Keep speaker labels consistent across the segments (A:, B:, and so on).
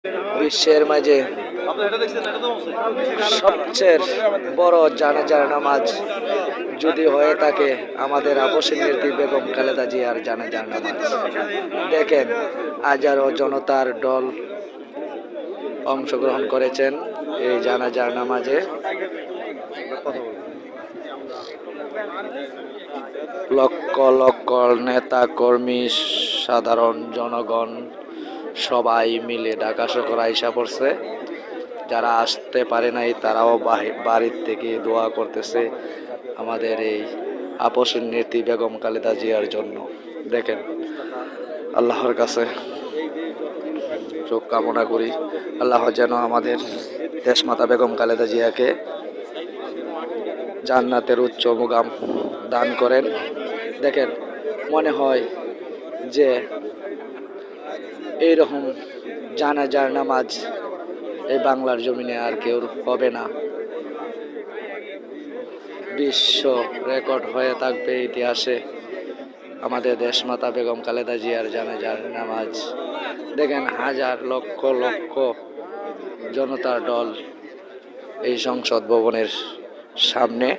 A: বিশ্বের মাঝে সবচেয়ে বড় জানাজার নামাজ যদি হয়ে থাকে আমাদের আপসের নেত্রী বেগম খালেদা জিয়ার জানাজার নামাজ। দেখেন হাজারো জনতার দল অংশগ্রহণ করেছেন এই জানাজার নামাজে। লক্ষ লক্ষ নেতা কর্মী, সাধারণ জনগণ সবাই মিলে ঢাকা শহর আইসা পড়ছে। যারা আসতে পারে নাই তারাও বাড়ির থেকে দোয়া করতেছে আমাদের এই আপসের নেত্রী বেগম খালেদা জিয়ার জন্য। দেখেন আল্লাহর কাছে চোখ কামনা করি আল্লাহ যেন আমাদের দেশমাতা বেগম খালেদা জিয়াকে জান্নাতের উচ্চ মুকাম দান করেন। দেখেন মনে হয় যে এইরকম জানাজার নামাজ এই বাংলার জমিনে আর কেউ হবে না। বিশ্ব রেকর্ড হয়ে থাকবে ইতিহাসে আমাদের দেশমাতা বেগম খালেদা জিয়ার জানাজার নামাজ। দেখেন হাজার লক্ষ লক্ষ জনতার দল এই সংসদ ভবনের সামনে।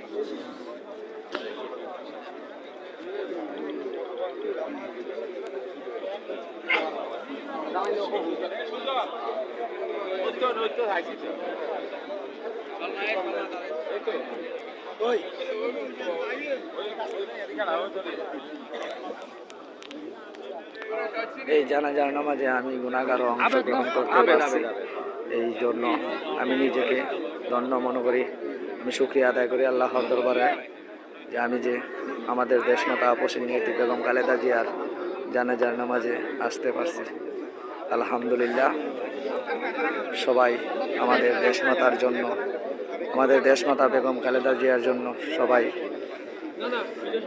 A: এই জানাজার নামাজে আমি গুনাহগার অংশগ্রহণ করতে পারছি, এই জন্য আমি নিজেকে ধন্য মনে করি। আমি শুকরিয়া আদায় করি আল্লাহর দরবারে যে আমি যে আমাদের দেশমাতা আপসের নেত্রী বেগম খালেদা জিয়ার জানাজার নামাজে আসতে পারছি। আলহামদুলিল্লাহ। সবাই আমাদের দেশমাতার জন্য, আমাদের দেশমাতা বেগম খালেদা জিয়ার জন্য সবাই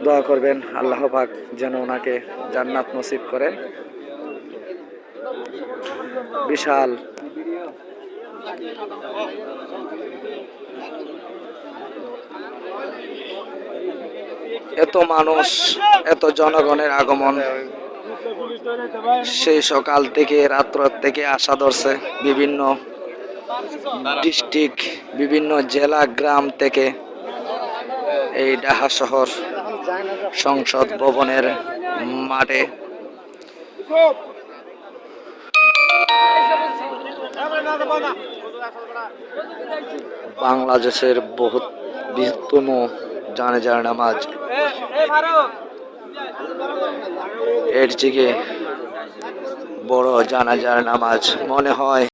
A: দোয়া করবেন। আল্লাহ পাক যেন ওনাকে জান্নাত নসিব করেন। বিশাল এত মানুষ, এত জনগণের আগমন সেই সকাল থেকে রাত্র থেকে আশা ধরছে বিভিন্ন ডিস্ট্রিক্ট, বিভিন্ন জেলা, গ্রাম থেকে এই ঢাকা শহর সংসদ ভবনের মাঠে বাংলাদেশের বহুত বৃহত্তম জানাজার নামাজ। এর থেকে বড় জানাজার নামাজ মনে হয়